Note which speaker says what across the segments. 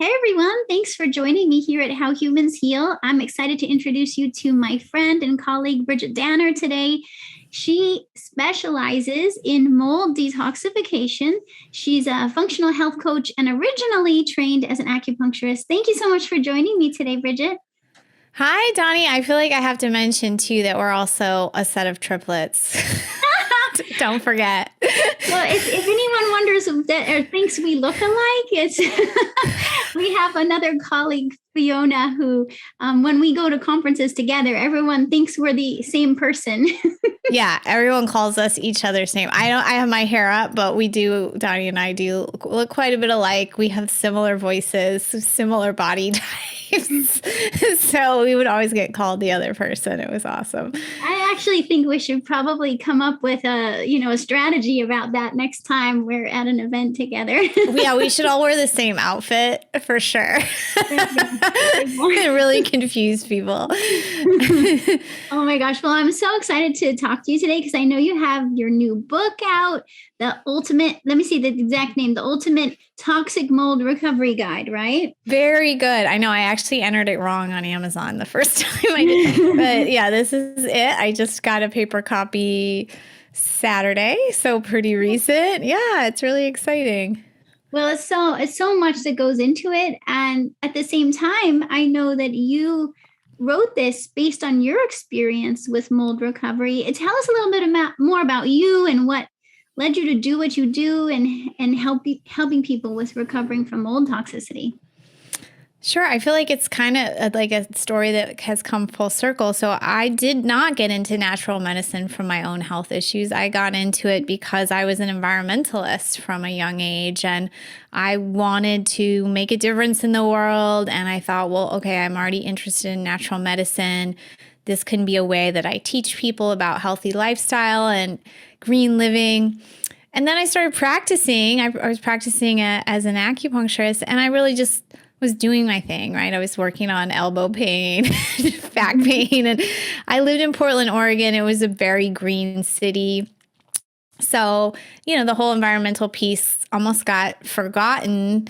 Speaker 1: Hey everyone, thanks for joining me here at How Humans Heal. I'm excited to introduce you to my friend and colleague Bridgit Danner today. She specializes in mold detoxification. She's a functional health coach and originally trained as an acupuncturist. Thank you so much for joining me today, Bridget.
Speaker 2: Hi, Doni. I feel like I have to mention too that we're also a set of triplets. Don't forget.
Speaker 1: Well, if anyone wonders that or thinks we look alike, it's we have another colleague, Fiona, who when we go to conferences together, everyone thinks we're the same person.
Speaker 2: Yeah, everyone calls us each other's name. I have my hair up, but we do, Doni and I do look quite a bit alike. We have similar voices, similar body types. So we would always get called the other person. It was awesome.
Speaker 1: I actually think we should probably come up with a strategy about that next time we're at an event together.
Speaker 2: Yeah, we should all wear the same outfit for sure. It really confuse people.
Speaker 1: Oh my gosh. Well, I'm so excited to talk to you today because I know you have your new book out, let me see the exact name, the Ultimate Toxic Mold Recovery Guide, right?
Speaker 2: Very good. I know I actually entered it wrong on Amazon the first time I did. But yeah, this is it. I just got a paper copy Saturday, so pretty recent. Yeah, it's really exciting.
Speaker 1: Well, it's so much that goes into it. And at the same time, I know that you wrote this based on your experience with mold recovery. Tell us a little bit more about you and what led you to do what you do and helping people with recovering from mold toxicity.
Speaker 2: Sure. I feel like it's kind of like a story that has come full circle. So I did not get into natural medicine from my own health issues. I got into it because I was an environmentalist from a young age and I wanted to make a difference in the world. And I thought, well, okay, I'm already interested in natural medicine. This can be a way that I teach people about healthy lifestyle and green living. And then I started practicing. I was practicing as an acupuncturist, and I really just was doing my thing, right? I was working on elbow pain, back pain, and I lived in Portland, Oregon. It was a very green city. So, the whole environmental piece almost got forgotten.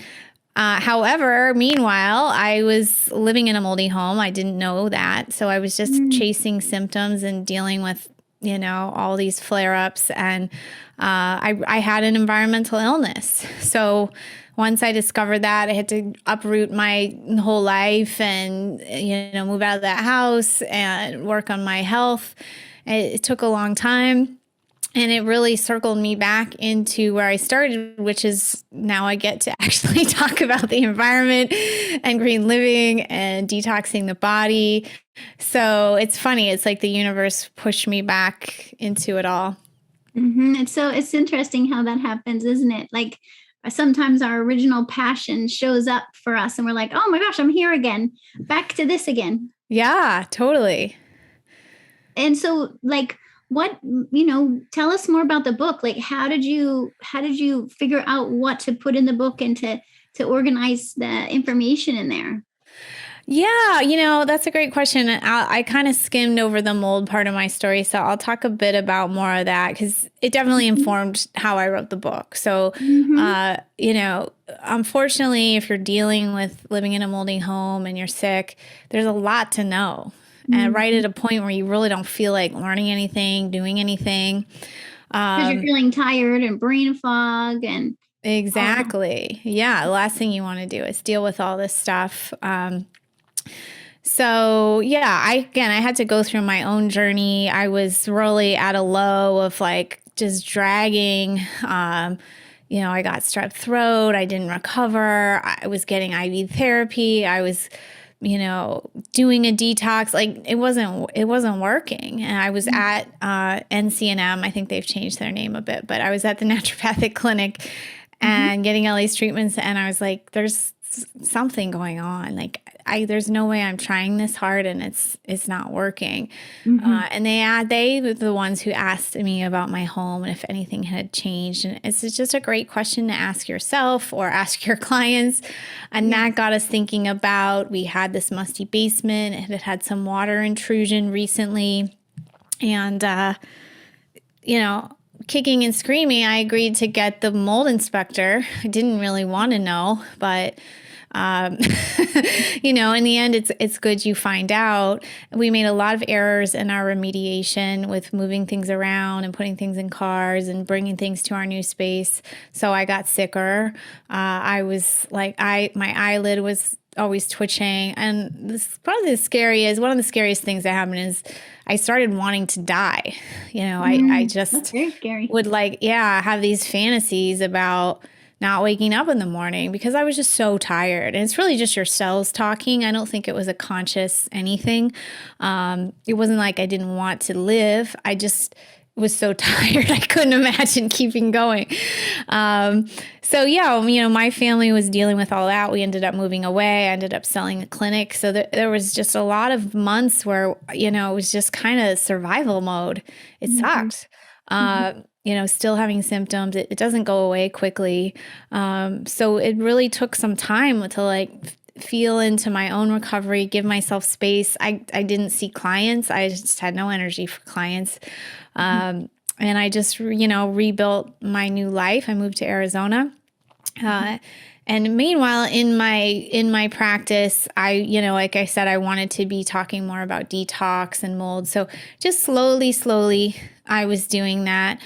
Speaker 2: However, meanwhile, I was living in a moldy home. I didn't know that. So I was just chasing symptoms and dealing with, all these flare-ups. And I had an environmental illness. So once I discovered that, I had to uproot my whole life and, move out of that house and work on my health. It took a long time. And it really circled me back into where I started, which is now I get to actually talk about the environment and green living and detoxing the body. So it's funny. It's like the universe pushed me back into it all.
Speaker 1: Mm-hmm. It's interesting how that happens, isn't it? Like sometimes our original passion shows up for us and we're like, oh my gosh, I'm here again, back to this again.
Speaker 2: Yeah, totally.
Speaker 1: And so tell us more about the book. Like how did you figure out what to put in the book and to organize the information in there?
Speaker 2: Yeah, that's a great question. I kind of skimmed over the mold part of my story, so I'll talk a bit about more of that because it definitely informed how I wrote the book. So, unfortunately, if you're dealing with living in a moldy home and you're sick, there's a lot to know. And right at a point where you really don't feel like learning anything, doing anything.
Speaker 1: Because you're feeling tired and brain fog and
Speaker 2: exactly. Yeah. The last thing you want to do is deal with all this stuff. So yeah, I had to go through my own journey. I was really at a low of like just dragging. I got strep throat. I didn't recover. I was getting IV therapy. I was doing a detox. Like it wasn't working. And I was at NCNM. I think they've changed their name a bit, but I was at the naturopathic clinic and getting all these treatments. And I was like, there's something going on. Like there's no way I'm trying this hard and it's not working. And they were the ones who asked me about my home and if anything had changed. And it's just a great question to ask yourself or ask your clients. And that got us thinking about, we had this musty basement. It had some water intrusion recently. And, kicking and screaming, I agreed to get the mold inspector. I didn't really want to know, but Um, in the end, it's good you find out. We made a lot of errors in our remediation with moving things around and putting things in cars and bringing things to our new space. So I got sicker. I was like, my eyelid was always twitching. And this probably one of the scariest things that happened is I started wanting to die. I just
Speaker 1: that's very scary.
Speaker 2: would have these fantasies about not waking up in the morning because I was just so tired. And it's really just your cells talking. I don't think it was a conscious anything. It wasn't like I didn't want to live. I just was so tired. I couldn't imagine keeping going. My family was dealing with all that. We ended up moving away. I ended up selling a clinic. So there was just a lot of months where, it was just kind of survival mode. It sucked. Still having symptoms. It doesn't go away quickly. So it really took some time to feel into my own recovery, give myself space. I didn't see clients. I just had no energy for clients. And I just, rebuilt my new life. I moved to Arizona. And meanwhile, in my practice, like I said, I wanted to be talking more about detox and mold. So just slowly, I was doing that.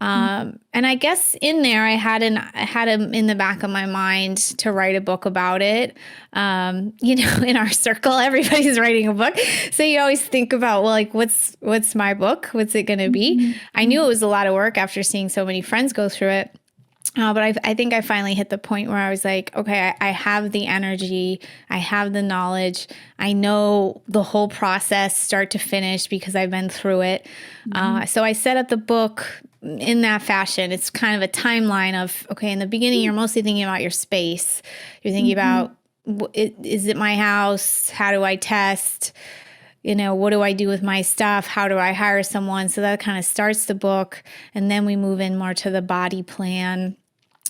Speaker 2: And I guess in there, I had in the back of my mind to write a book about it. In our circle, everybody's writing a book. So you always think about, what's my book? What's it going to be? I knew it was a lot of work after seeing so many friends go through it. But I think I finally hit the point where I was like, okay, I have the energy. I have the knowledge. I know the whole process start to finish because I've been through it. So I set up the book in that fashion. It's kind of a timeline of, okay, in the beginning, you're mostly thinking about your space. You're thinking about, is it my house? How do I test? What do I do with my stuff? How do I hire someone? So that kind of starts the book. And then we move in more to the body plan,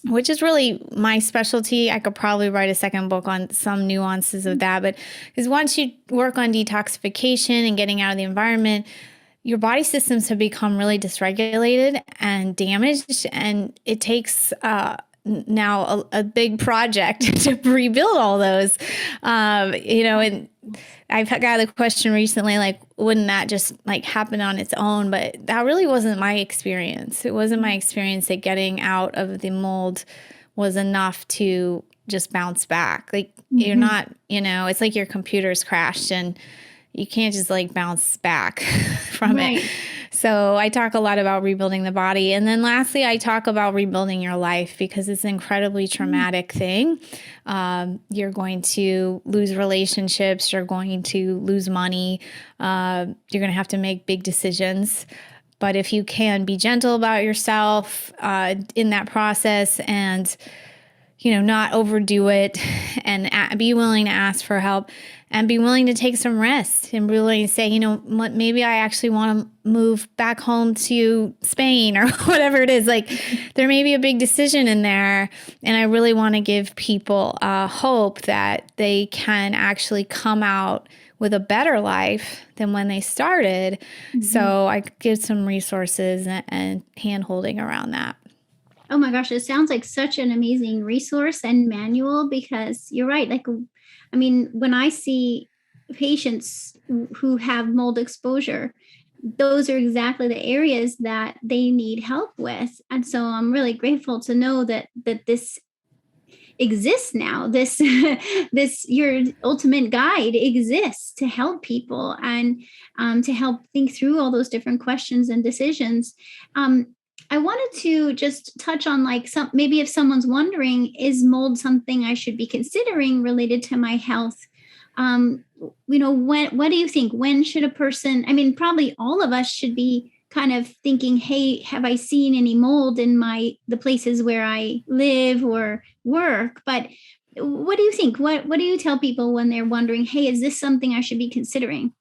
Speaker 2: which is really my specialty. I could probably write a second book on some nuances of that. But because once you work on detoxification and getting out of the environment, your body systems have become really dysregulated and damaged. And it takes now a big project to rebuild all those, and I've got a question recently, wouldn't that just happen on its own? But that really wasn't my experience. It wasn't my experience that getting out of the mold was enough to just bounce back. You're not, it's like your computer's crashed and you can't just bounce back from it. So I talk a lot about rebuilding the body. And then lastly, I talk about rebuilding your life because it's an incredibly traumatic thing. You're going to lose relationships. You're going to lose money. You're going to have to make big decisions. But if you can be gentle about yourself in that process and, not overdo it and be willing to ask for help and be willing to take some rest and be willing to say, maybe I actually want to move back home to Spain or whatever it is. There may be a big decision in there. And I really want to give people hope that they can actually come out with a better life than when they started. So I give some resources and hand-holding around that.
Speaker 1: Oh my gosh, it sounds like such an amazing resource and manual because you're right. When I see patients who have mold exposure, those are exactly the areas that they need help with. And so I'm really grateful to know that this exists now. This your ultimate guide exists to help people and to help think through all those different questions and decisions. I wanted to just touch on maybe if someone's wondering, is mold something I should be considering related to my health? What do you think? When should a person, probably all of us should be kind of thinking, hey, have I seen any mold in the places where I live or work? But what do you think? What do you tell people when they're wondering, hey, is this something I should be considering?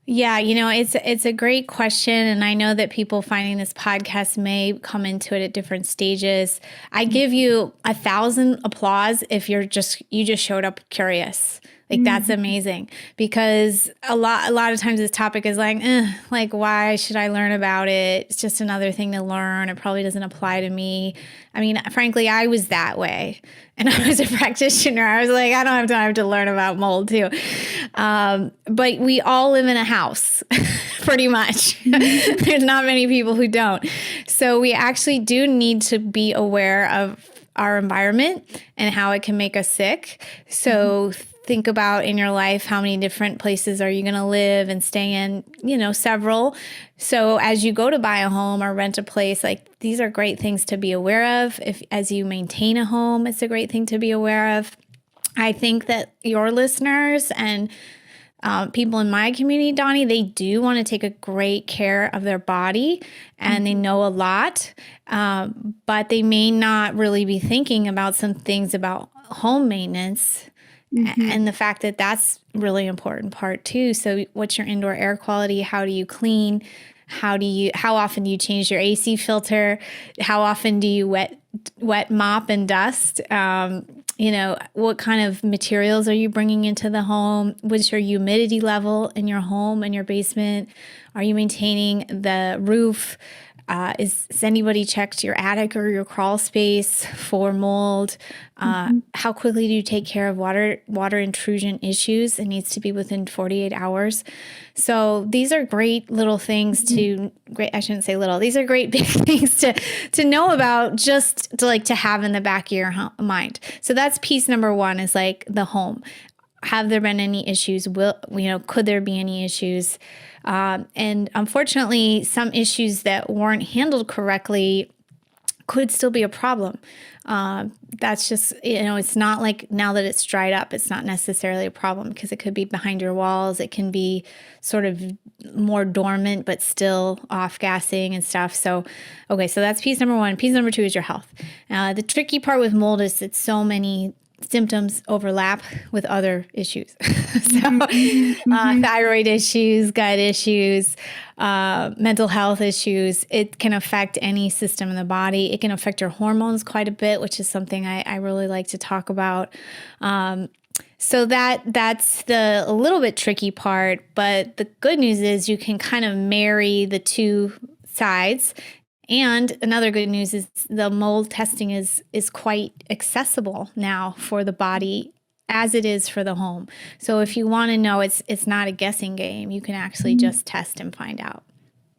Speaker 2: Yeah, it's a great question. And I know that people finding this podcast may come into it at different stages. I give you 1,000 applause if you just showed up curious. Like that's amazing, because a lot of times this topic is like, why should I learn about it? It's just another thing to learn. It probably doesn't apply to me. I mean, frankly, I was that way. And I was a practitioner. I was like, I don't have time to learn about mold too. But we all live in a house, pretty much. There's not many people who don't. So we actually do need to be aware of our environment and how it can make us sick. So think about in your life, how many different places are you going to live and stay in, several. So as you go to buy a home or rent a place, like these are great things to be aware of. As you maintain a home, it's a great thing to be aware of. I think that your listeners and people in my community, Doni, they do want to take a great care of their body, and they know a lot, but they may not really be thinking about some things about home maintenance. And the fact that that's really important part too. So what's your indoor air quality? How do you clean? How often do you change your AC filter? How often do you wet mop and dust? What kind of materials are you bringing into the home? What's your humidity level in your home and your basement? Are you maintaining the roof? Has anybody checked your attic or your crawl space for mold? How quickly do you take care of water intrusion issues? It needs to be within 48 hours. So these are great little things I shouldn't say little. These are great big things to know about, just to have in the back of your mind. So that's piece number one, is like the home. Have there been any issues? Could there be any issues? And unfortunately, some issues that weren't handled correctly could still be a problem. That's just, it's not like now that it's dried up, it's not necessarily a problem, because it could be behind your walls. It can be sort of more dormant, but still off-gassing and stuff. So that's piece number one. Piece number two is your health. The tricky part with mold is that so many symptoms overlap with other issues. Thyroid issues, gut issues, mental health issues. It can affect any system in the body. It can affect your hormones quite a bit, which is something I really like to talk about. So that's the a little bit tricky part, but the good news is you can kind of marry the two sides. And another good news is the mold testing is quite accessible now for the body, as it is for the home. So if you want to know, it's not a guessing game. You can actually just test and find out.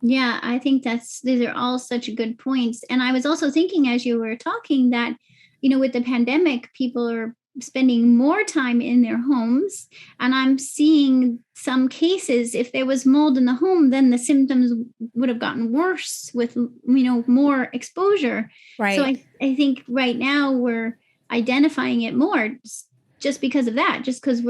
Speaker 1: Yeah, I think these are all such good points. And I was also thinking, as you were talking, that, with the pandemic, people are spending more time in their homes. And I'm seeing some cases, if there was mold in the home, then the symptoms would have gotten worse with, more exposure.
Speaker 2: Right.
Speaker 1: So I think right now we're identifying it more just because of that, just because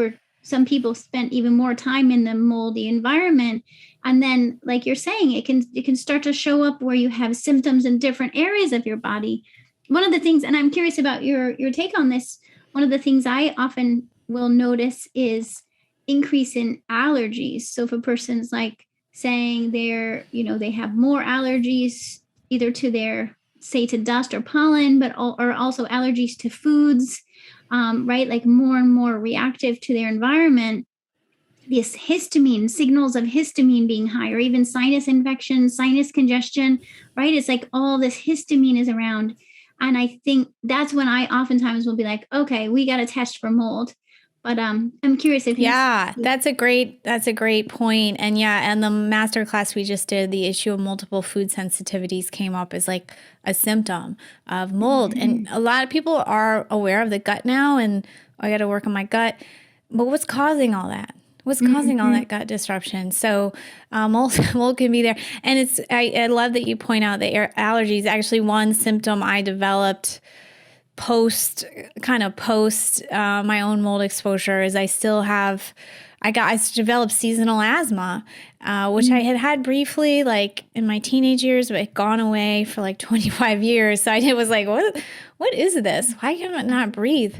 Speaker 1: some people spent even more time in the moldy environment. And then, like you're saying, it can start to show up where you have symptoms in different areas of your body. One of the things, and I'm curious about your take on this, one of the things I often will notice is increase in allergies. So if a person's like saying they have more allergies either to to dust or pollen, or also allergies to foods, right? Like more and more reactive to their environment. This histamine, signals of histamine being high, or even sinus infection, sinus congestion, right? It's like all this histamine is around. And I think that's when I oftentimes will be like, okay, we got to test for mold. But I'm curious if
Speaker 2: that's a great point. And and the masterclass we just did, the issue of multiple food sensitivities came up as like a symptom of mold. And a lot of people are aware of the gut now, and I got to work on my gut. But what's causing all that? What's causing all that gut disruption? So mold can be there. And I love that you point out that your allergies, actually one symptom I developed post my own mold exposure is I developed seasonal asthma, which I had briefly, like in my teenage years, but it gone away for like 25 years. So I was like, what is this? Why can I not breathe?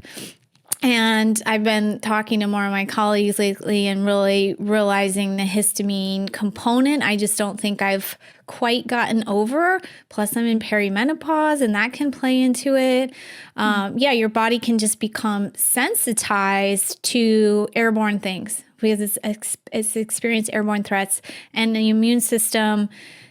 Speaker 2: And I've been talking to more of my colleagues lately and really realizing the histamine component. I just don't think I've quite gotten over. Plus, I'm in perimenopause, and that can play into it. Yeah, your body can just become sensitized to airborne things because it's experienced airborne threats, and the immune system.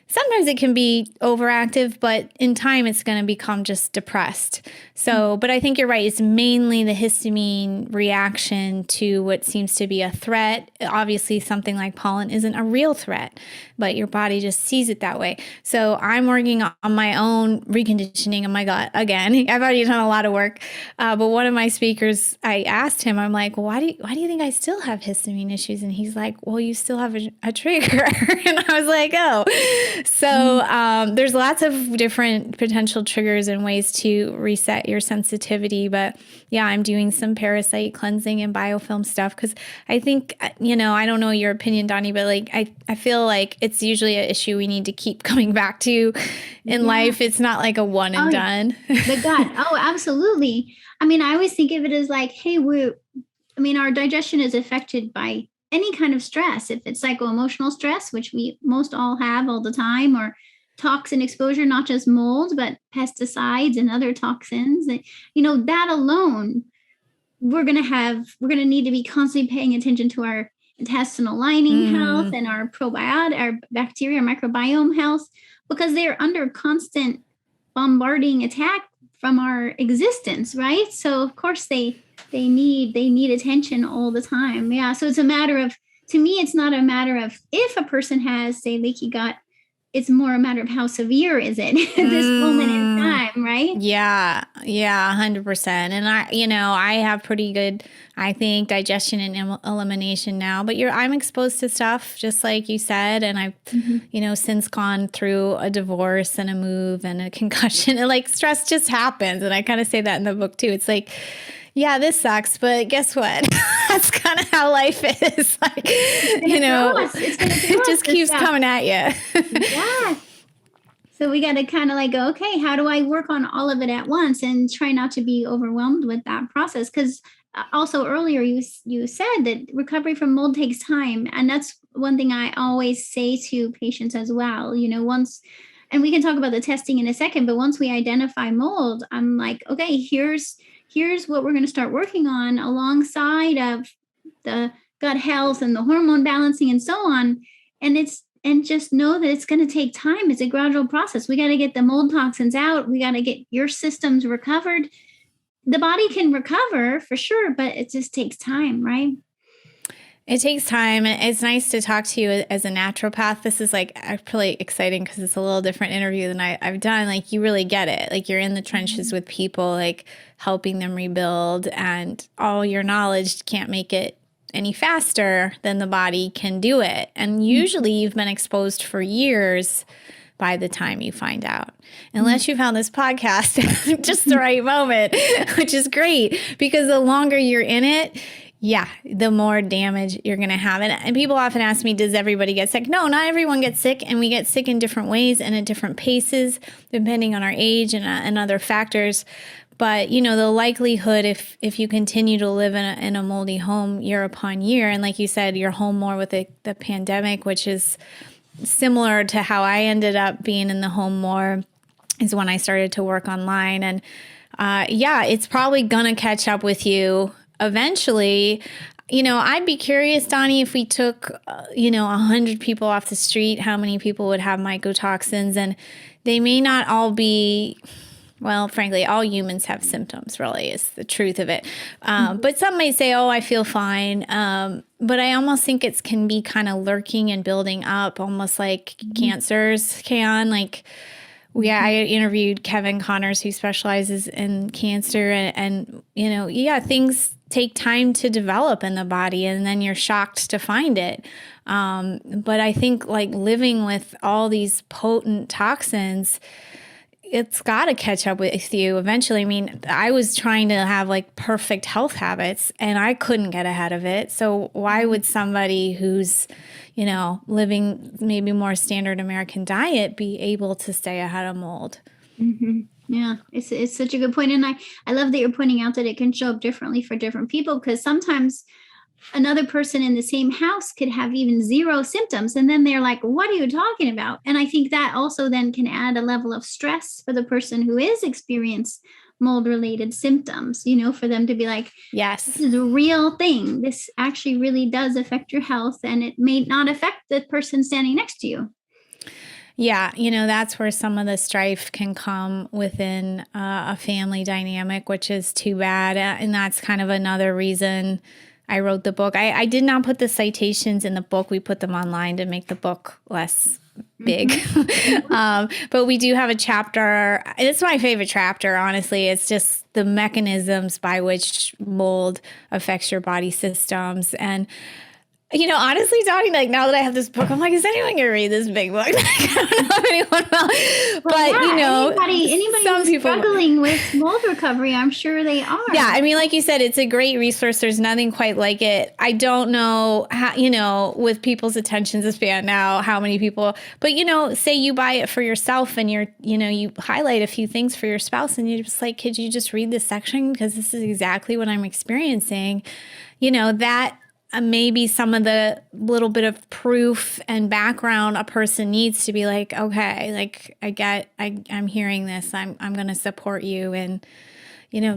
Speaker 2: Sometimes it can be overactive, but in time it's going to become just depressed. So, but I think you're right. It's mainly the histamine reaction to what seems to be a threat. Obviously, something like pollen isn't a real threat, but your body just sees it that way. So I'm working on my own reconditioning of my gut again. I've already done a lot of work. But one of my speakers, I asked him, I'm like, why do you think I still have histamine issues? And he's like, well, you still have a trigger. And I was like, oh. So there's lots of different potential triggers and ways to reset your sensitivity. But yeah, I'm doing some parasite cleansing and biofilm stuff because I think, I don't know your opinion, Doni, but like I feel like it's usually an issue we need to keep coming back to in life. It's not like a one and done.
Speaker 1: The gut. Oh, absolutely. I mean, I always think of it as like, hey, our digestion is affected by any kind of stress. If it's psycho-emotional stress, which we most all have all the time, or toxin exposure, not just mold, but pesticides and other toxins, that alone, we're going to need to be constantly paying attention to our intestinal lining health and our probiotic, our bacteria, microbiome health, because they're under constant bombarding attack from our existence, right? So of course they need attention all the time. Yeah. So it's a matter of, to me, it's not a matter of if a person has, say, leaky gut, it's more a matter of how severe is it at this moment in time, right?
Speaker 2: Yeah. Yeah. 100%. And I have pretty good, I think, digestion and elimination now, but I'm exposed to stuff just like you said. And I've, since gone through a divorce and a move and a concussion, and like stress just happens. And I kind of say that in the book too. It's like, yeah, this sucks, but guess what? That's kind of how life is. Like, it just keeps coming at you.
Speaker 1: Yeah. So we got to kind of like go, okay, how do I work on all of it at once and try not to be overwhelmed with that process? Because also earlier you said that recovery from mold takes time. And that's one thing I always say to patients as well. And we can talk about the testing in a second, but once we identify mold, I'm like, okay, here's what we're going to start working on alongside of the gut health and the hormone balancing and so on. And just know that it's going to take time. It's a gradual process. We got to get the mold toxins out. We got to get your systems recovered. The body can recover for sure, but it just takes time, right?
Speaker 2: It takes time. It's nice to talk to you as a naturopath. This is like really exciting because it's a little different interview than I've done. Like you really get it. Like you're in the trenches with people, like helping them rebuild, and all your knowledge can't make it any faster than the body can do it. And usually you've been exposed for years by the time you find out, unless you found this podcast at just the right moment, which is great because the longer you're in it, the more damage you're going to have. And people often ask me, does everybody get sick? No, not everyone gets sick. And we get sick in different ways and at different paces, depending on our age and other factors. But, the likelihood if you continue to live in a moldy home year upon year, and like you said, you're home more with the pandemic, which is similar to how I ended up being in the home more, is when I started to work online. And it's probably going to catch up with you eventually. I'd be curious, Doni, if we took, 100 people off the street, how many people would have mycotoxins? And they may not all be, well, frankly, all humans have symptoms, really, is the truth of it. But some may say, oh, I feel fine. But I almost think it can be kind of lurking and building up, almost like cancers can. Like, I interviewed Kevin Connors, who specializes in cancer. And things take time to develop in the body, and then you're shocked to find it. But I think like living with all these potent toxins, it's got to catch up with you eventually. I mean, I was trying to have like perfect health habits and I couldn't get ahead of it. So why would somebody who's, living maybe more standard American diet be able to stay ahead of mold?
Speaker 1: Mm-hmm. Yeah, it's such a good point. And I love that you're pointing out that it can show up differently for different people, because sometimes another person in the same house could have even zero symptoms. And then they're like, what are you talking about? And I think that also then can add a level of stress for the person who is experiencing mold related symptoms, for them to be like,
Speaker 2: Yes,
Speaker 1: this is a real thing. This actually really does affect your health, and it may not affect the person standing next to you.
Speaker 2: Yeah, that's where some of the strife can come within a family dynamic, which is too bad. And that's kind of another reason I wrote the book. I did not put the citations in the book. We put them online to make the book less big. But we do have a chapter. It's my favorite chapter, honestly. It's just the mechanisms by which mold affects your body systems. And honestly, Doni, like now that I have this book, I'm like, is anyone going to read this big book? I don't know if anyone will. But,
Speaker 1: anybody
Speaker 2: some
Speaker 1: who's
Speaker 2: people
Speaker 1: struggling with mold recovery, I'm sure they are.
Speaker 2: Yeah, I mean, like you said, it's a great resource. There's nothing quite like it. I don't know how, with people's attention span now, how many people, but say you buy it for yourself and you highlight a few things for your spouse and you're just like, could you just read this section? Because this is exactly what I'm experiencing. That maybe some of the little bit of proof and background a person needs to be like, okay, like I'm hearing this. I'm going to support you and,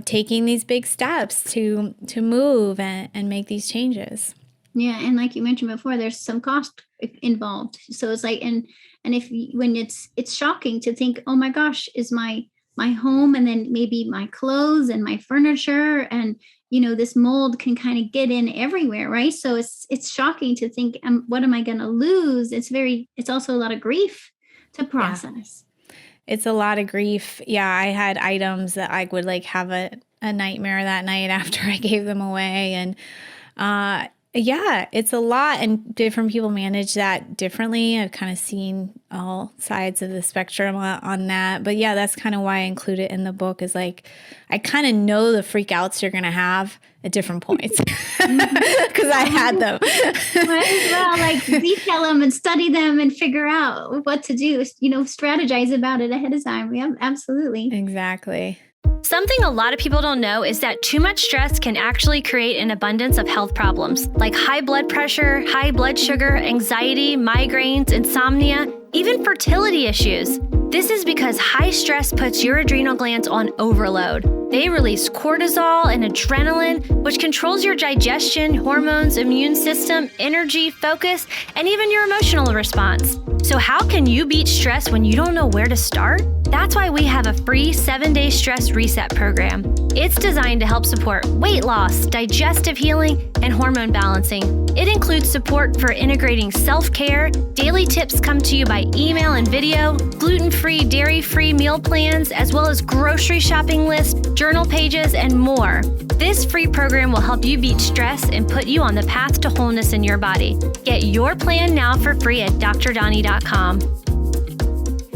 Speaker 2: taking these big steps to move and make these changes.
Speaker 1: Yeah. And like you mentioned before, there's some cost involved. So it's like, and when it's shocking to think, oh my gosh, is my home, and then maybe my clothes and my furniture, and this mold can kind of get in everywhere, right? So it's shocking to think, what am I going to lose? It's also a lot of grief to process.
Speaker 2: Yeah. It's a lot of grief. Yeah, I had items that I would like have a nightmare that night after I gave them away, and yeah, it's a lot, and different people manage that differently. I've kind of seen all sides of the spectrum on that. But yeah, that's kind of why I include it in the book, is like, I kind of know the freak outs you're going to have at different points because I had them.
Speaker 1: Might as well like detail them and study them and figure out what to do, strategize about it ahead of time. Yeah, absolutely.
Speaker 2: Exactly.
Speaker 3: Something a lot of people don't know is that too much stress can actually create an abundance of health problems like high blood pressure, high blood sugar, anxiety, migraines, insomnia, even fertility issues. This is because high stress puts your adrenal glands on overload. They release cortisol and adrenaline, which controls your digestion, hormones, immune system, energy, focus, and even your emotional response. So how can you beat stress when you don't know where to start? That's why we have a free 7-day stress reset program. It's designed to help support weight loss, digestive healing, and hormone balancing. It includes support for integrating self-care, daily tips come to you by email and video, gluten-free, dairy-free meal plans, as well as grocery shopping lists, journal pages, and more. This free program will help you beat stress and put you on the path to wholeness in your body. Get your plan now for free at drdoni.com.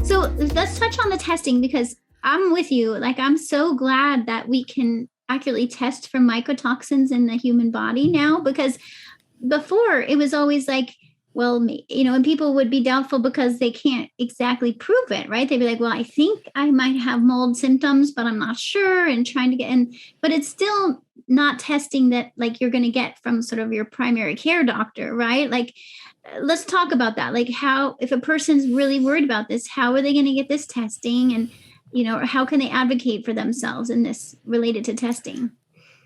Speaker 1: So let's touch on the testing, because I'm with you. Like, I'm so glad that we can accurately test for mycotoxins in the human body now, because before it was always like, well, and people would be doubtful because they can't exactly prove it, right? They'd be like, well, I think I might have mold symptoms, but I'm not sure, and trying to get in, but it's still not testing that like you're going to get from sort of your primary care doctor, right? Like, let's talk about that. Like, how, if a person's really worried about this, how are they going to get this testing? And, how can they advocate for themselves in this related to testing?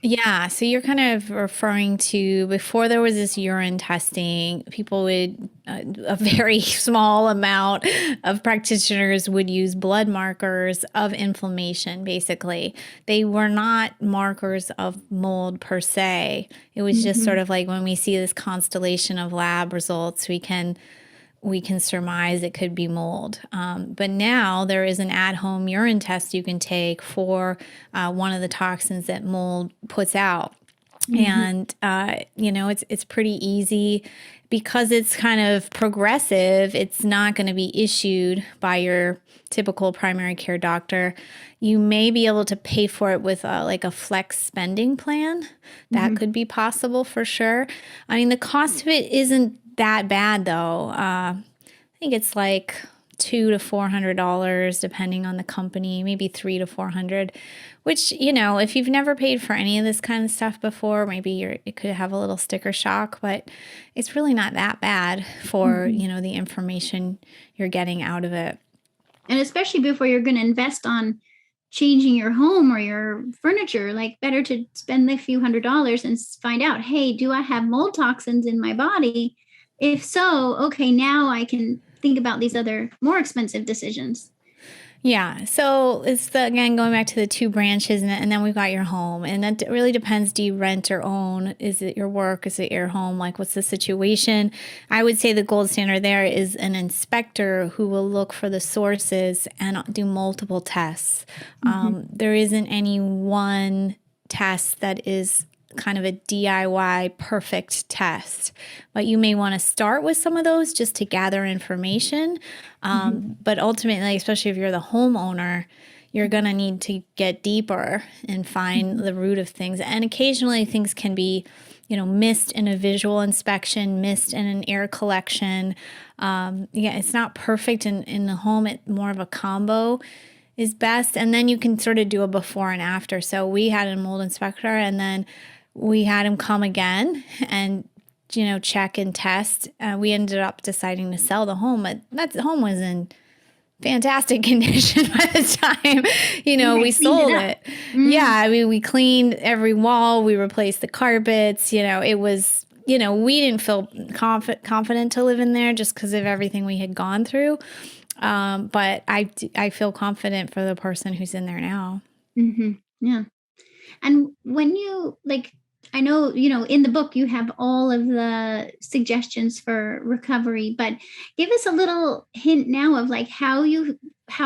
Speaker 2: Yeah. So you're kind of referring to before there was this urine testing, people would, a very small amount of practitioners would use blood markers of inflammation, basically. They were not markers of mold per se. It was just sort of like when we see this constellation of lab results, we can surmise it could be mold. But now there is an at-home urine test you can take for one of the toxins that mold puts out. And, it's pretty easy because it's kind of progressive. It's not going to be issued by your typical primary care doctor. You may be able to pay for it with like a flex spending plan. That could be possible for sure. I mean, the cost of it isn't that bad though. I think it's like $200 to $400, depending on the company, maybe $300 to $400, which, you know, if you've never paid for any of this kind of stuff before, maybe it could have a little sticker shock, but it's really not that bad for, you know, the information you're getting out of it.
Speaker 1: And especially before you're going to invest on changing your home or your furniture, like better to spend a few $100s and find out, hey, do I have mold toxins in my body? If so, okay, now I can think about these other more expensive decisions.
Speaker 2: Yeah. So it's again, going back to the two branches, and then we've got your home, and that really depends. Do you rent or own? Is it your work? Is it your home? Like, what's the situation? I would say the gold standard there is an inspector who will look for the sources and do multiple tests. There isn't any one test that is kind of a DIY perfect test, but you may want to start with some of those just to gather information. But ultimately, especially if you're the homeowner, you're going to need to get deeper and find the root of things. And occasionally things can be, you know, missed in a visual inspection, missed in an air collection. It's not perfect in the home. It's more of a combo is best. And then you can sort of do a before and after. So we had a mold inspector, and then we had him come again and, you know, check and test. We ended up deciding to sell the home, but that home was in fantastic condition by the time, you know, we sold it. Yeah, I mean, we cleaned every wall, we replaced the carpets, you know, it was, you know, we didn't feel confident to live in there just because of everything we had gone through. But I feel confident for the person who's in there now.
Speaker 1: Yeah. And when you, like, I know, you know, in the book, you have all of the suggestions for recovery, but give us a little hint now of like how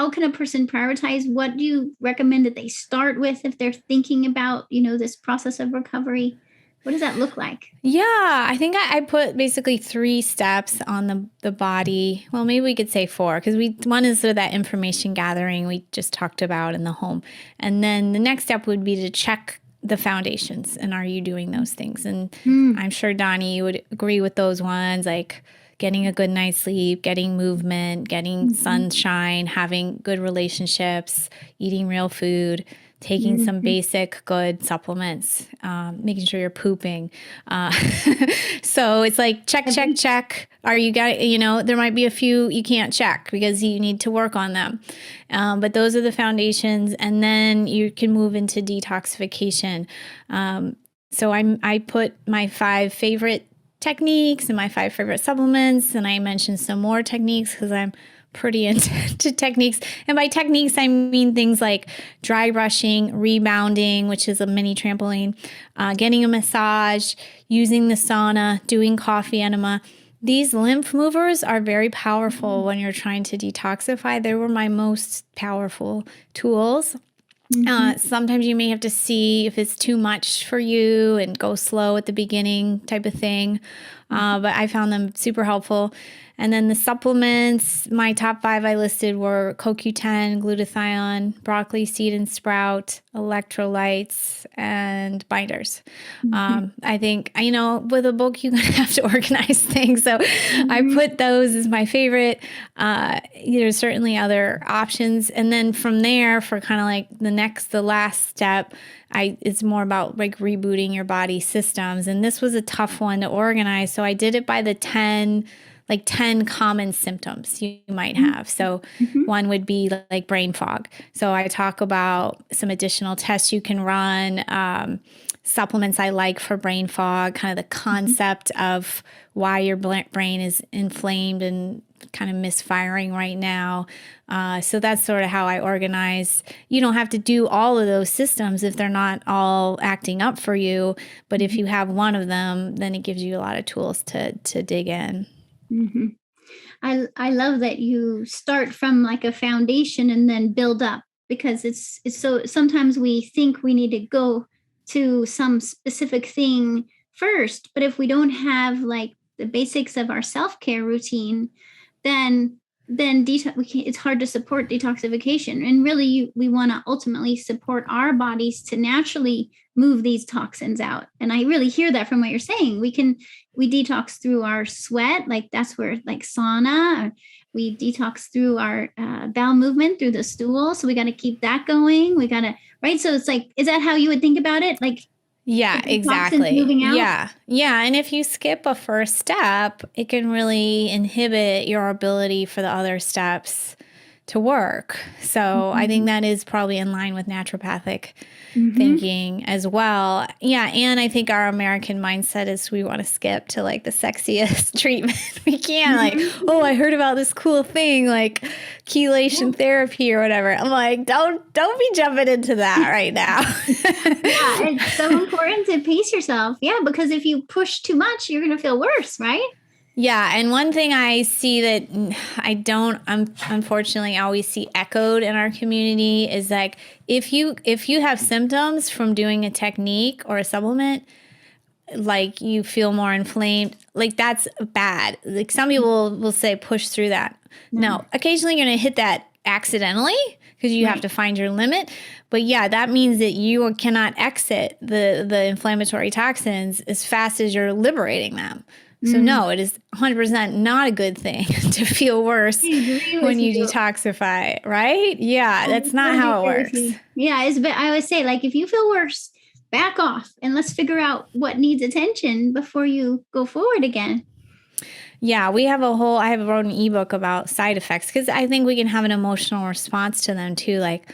Speaker 1: can a person prioritize? What do you recommend that they start with if they're thinking about, you know, this process of recovery? What does that look like?
Speaker 2: Yeah, I think I put basically 3 steps on the body. Well, maybe we could say 4, because one is sort of that information gathering we just talked about in the home. And then the next step would be to check the foundations, and are you doing those things? And I'm sure, Doni, you would agree with those ones, like getting a good night's sleep, getting movement, getting sunshine, having good relationships, eating real food, taking some basic good supplements, making sure you're pooping. So it's like check. Are you got, you know, there might be a few you can't check because you need to work on them. But those are the foundations. And then you can move into detoxification. So I put my 5 favorite techniques and my 5 favorite supplements. And I mentioned some more techniques because I'm pretty into techniques. And by techniques, I mean things like dry brushing, rebounding, which is a mini trampoline, getting a massage, using the sauna, doing coffee enema. These lymph movers are very powerful when you're trying to detoxify. They were my most powerful tools. Sometimes you may have to see if it's too much for you and go slow at the beginning type of thing. But I found them super helpful. And then the supplements, my top 5 I listed were CoQ10, glutathione, broccoli seed and sprout, electrolytes, and binders. I think, you know, with a book, you're going to have to organize things. So I put those as my favorite. There's certainly other options. And then from there, for kind of like the last step, it's more about like rebooting your body systems. And this was a tough one to organize. So I did it by the 10 common symptoms you might have. So one would be like brain fog. So I talk about some additional tests you can run, supplements I like for brain fog, kind of the concept of why your brain is inflamed and kind of misfiring right now. So that's sort of how I organize. You don't have to do all of those systems if they're not all acting up for you. But if you have one of them, then it gives you a lot of tools to dig in.
Speaker 1: I love that you start from like a foundation and then build up, because it's so sometimes we think we need to go to some specific thing first, but if we don't have like the basics of our self-care routine, then it's hard to support detoxification. And really, we want to ultimately support our bodies to naturally move these toxins out. And I really hear that from what you're saying. We detox through our sweat, like that's where like sauna. we detox through our bowel movement, through the stool. So we got to keep that going. We got to, right? So it's like, is that how you would think about it? Like,
Speaker 2: yeah, exactly. Moving out? Yeah. Yeah. And if you skip a first step, it can really inhibit your ability for the other steps to work. So I think that is probably in line with naturopathic thinking as well. Yeah. And I think our American mindset is we want to skip to like the sexiest treatment we can. Like, oh, I heard about this cool thing, like chelation therapy or whatever. I'm like, don't be jumping into that right now.
Speaker 1: Yeah, it's so important to pace yourself. Yeah, because if you push too much, you're going to feel worse, right?
Speaker 2: Yeah. And one thing I see that I don't unfortunately always see echoed in our community is like if you have symptoms from doing a technique or a supplement, like you feel more inflamed, like that's bad. Like some people will say push through that. No, occasionally you're going to hit that accidentally because you have to find your limit. But yeah, that means that you cannot exit the inflammatory toxins as fast as you're liberating them. So no, it is 100% not a good thing to feel worse when you detoxify, right? Yeah, that's not how it works.
Speaker 1: Yeah, I always say, like, if you feel worse, back off and let's figure out what needs attention before you go forward again.
Speaker 2: Yeah, I have wrote an ebook about side effects because I think we can have an emotional response to them too. Like,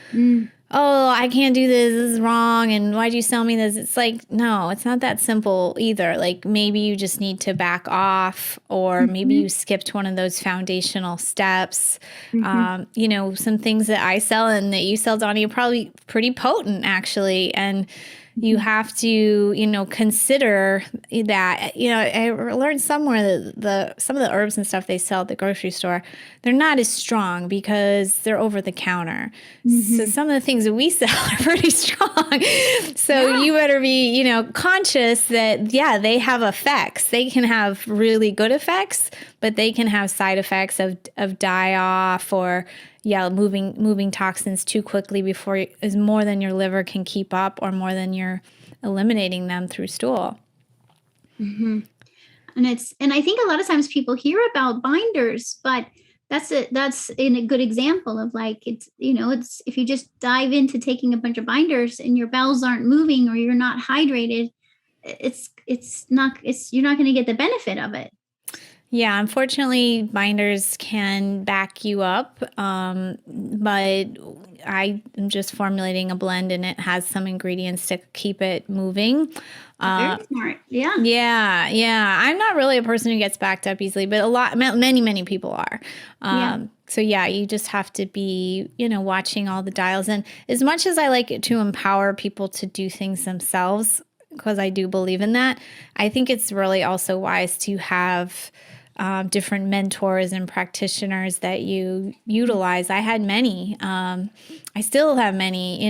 Speaker 2: oh, I can't do this. This is wrong. And why'd you sell me this? It's like, no, it's not that simple either. Like maybe you just need to back off or maybe you skipped one of those foundational steps. Some things that I sell and that you sell, Doni, are probably pretty potent actually. And you have to, consider that, I learned somewhere that some of the herbs and stuff they sell at the grocery store, they're not as strong because they're over the counter. So some of the things that we sell are pretty strong. So you better be, conscious that, they have effects. They can have really good effects, but they can have side effects of die off or moving toxins too quickly before is more than your liver can keep up or more than you're eliminating them through stool.
Speaker 1: And I think a lot of times people hear about binders, but that's in a good example of like, it's if you just dive into taking a bunch of binders and your bowels aren't moving or you're not hydrated, you're not going to get the benefit of it.
Speaker 2: Yeah, unfortunately, binders can back you up, but I am just formulating a blend and it has some ingredients to keep it moving.
Speaker 1: Very smart. Yeah.
Speaker 2: Yeah. I'm not really a person who gets backed up easily, but many people are. So you just have to be, watching all the dials. And as much as I like it to empower people to do things themselves, because I do believe in that, I think it's really also wise to have different mentors and practitioners that you utilize. I had many. I still have many,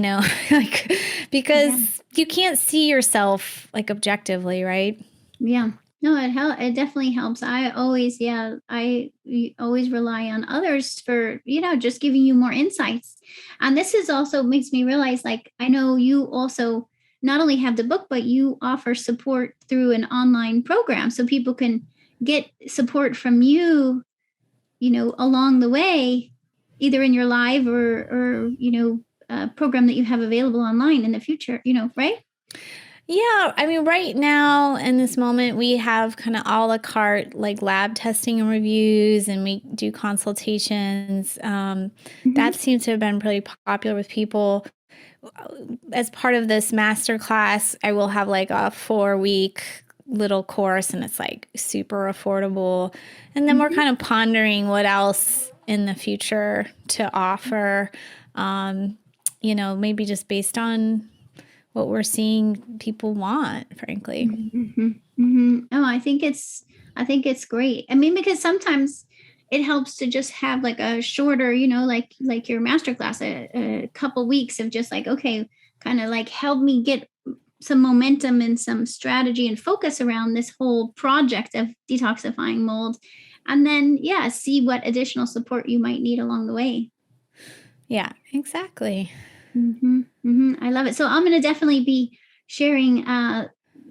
Speaker 2: because you can't see yourself like objectively, right? Yeah.
Speaker 1: No, it definitely helps. I always rely on others for, just giving you more insights. And this is also makes me realize, like, I know you also not only have the book, but you offer support through an online program so people can get support from you, along the way, either in your live or program that you have available online in the future, right?
Speaker 2: Yeah. I mean, right now in this moment, we have kind of a la carte, like lab testing and reviews, and we do consultations. That seems to have been pretty popular with people. As part of this masterclass, I will have like a 4-week little course and it's like super affordable. And then we're kind of pondering what else in the future to offer, maybe just based on what we're seeing people want, frankly.
Speaker 1: Oh, I think it's great. I mean, because sometimes it helps to just have like a shorter, like your masterclass, a couple weeks of just like, okay, kind of like help me get some momentum and some strategy and focus around this whole project of detoxifying mold. And then, see what additional support you might need along the way.
Speaker 2: Yeah, exactly.
Speaker 1: I love it. So I'm going to definitely be sharing,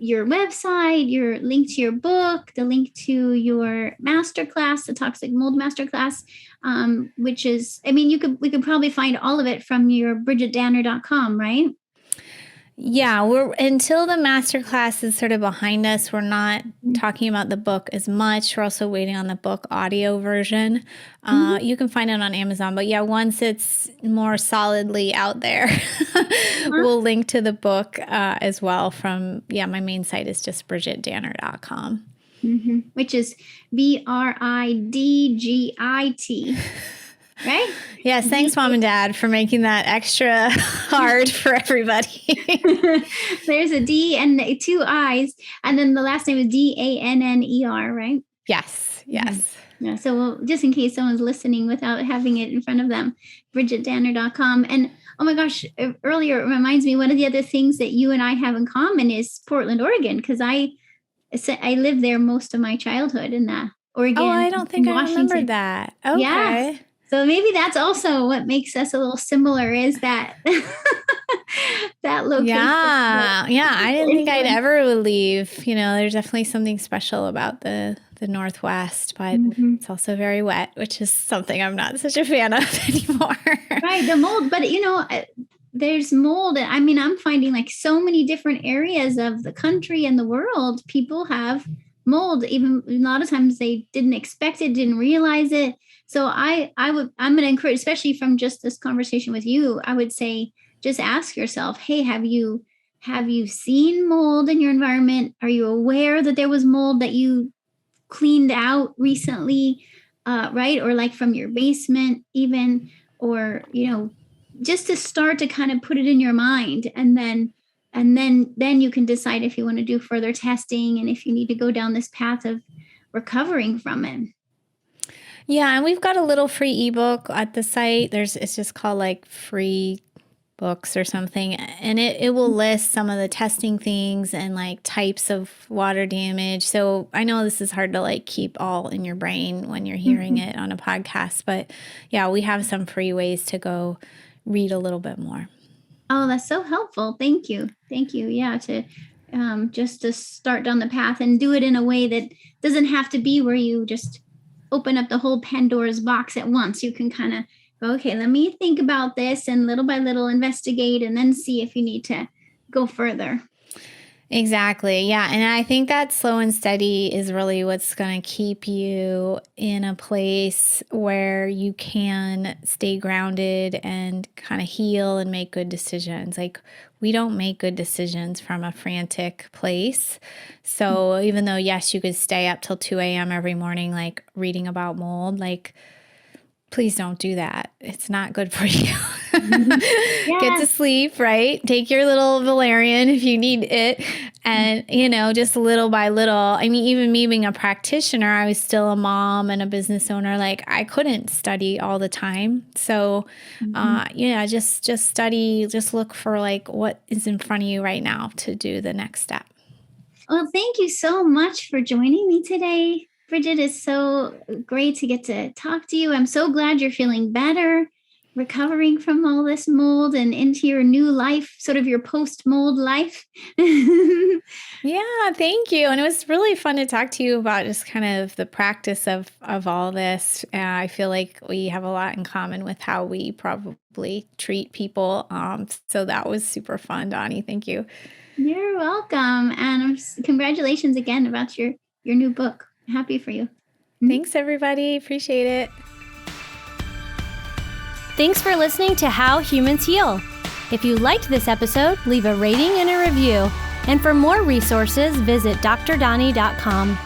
Speaker 1: your website, your link to your book, the link to your masterclass, the Toxic Mold Masterclass, which is, I mean, we could probably find all of it from your BridgitDanner.com, right?
Speaker 2: Yeah, until the masterclass is sort of behind us, we're not talking about the book as much. We're also waiting on the book audio version. You can find it on Amazon, but yeah, once it's more solidly out there, we'll link to the book as well from, my main site is just BridgitDanner.com.
Speaker 1: Which is BRIDGIT. Right?
Speaker 2: Yes. Thanks, Mom and Dad, for making that extra hard for everybody.
Speaker 1: There's a D and 2 I's. And then the last name is DANNER, right?
Speaker 2: Yes. Yes.
Speaker 1: Yeah. So just in case someone's listening without having it in front of them, BridgitDanner.com. And oh my gosh, earlier it reminds me, one of the other things that you and I have in common is Portland, Oregon, because I lived there most of my childhood in Oregon.
Speaker 2: Oh, I don't think I remember that. Okay.
Speaker 1: Yeah. So maybe that's also what makes us a little similar, is that that location.
Speaker 2: Yeah. I didn't think I'd ever leave. There's definitely something special about the Northwest, but it's also very wet, which is something I'm not such a fan of anymore.
Speaker 1: Right. The mold. But, there's mold. I mean, I'm finding like so many different areas of the country and the world, people have mold. Even a lot of times they didn't expect it, didn't realize it. So I'm going to encourage, especially from just this conversation with you, I would say, just ask yourself, hey, have you seen mold in your environment? Are you aware that there was mold that you cleaned out recently? Right. Or like from your basement even, or, just to start to kind of put it in your mind, and then you can decide if you want to do further testing and if you need to go down this path of recovering from it.
Speaker 2: Yeah, and we've got a little free ebook at the site. It's just called like free books or something, and it will list some of the testing things and like types of water damage. So I know this is hard to like keep all in your brain when you're hearing it on a podcast, but yeah, we have some free ways to go read a little bit more.
Speaker 1: Oh, that's so helpful. Thank you. Yeah, to just to start down the path and do it in a way that doesn't have to be where you just open up the whole Pandora's box at once. You can kind of go, okay, let me think about this and little by little investigate and then see if you need to go further.
Speaker 2: Exactly. Yeah. And I think that slow and steady is really what's going to keep you in a place where you can stay grounded and kind of heal and make good decisions. Like, we don't make good decisions from a frantic place. So even though, yes, you could stay up till 2 a.m. every morning, like reading about mold, like, please don't do that. It's not good for you. Get to sleep, right? Take your little valerian if you need it. And, just little by little. I mean, even me being a practitioner, I was still a mom and a business owner. Like, I couldn't study all the time. So, just study, just look for like what is in front of you right now to do the next step.
Speaker 1: Well, thank you so much for joining me today. Bridget, it's so great to get to talk to you. I'm so glad you're feeling better, recovering from all this mold and into your new life, sort of your post-mold life.
Speaker 2: Yeah, thank you. And it was really fun to talk to you about just kind of the practice of all this. I feel like we have a lot in common with how we probably treat people. So that was super fun, Doni. Thank you.
Speaker 1: You're welcome. And congratulations again about your new book. Happy for you.
Speaker 2: Thanks, everybody. Appreciate it.
Speaker 3: Thanks for listening to How Humans Heal. If you liked this episode, leave a rating and a review. And for more resources, visit drdoni.com.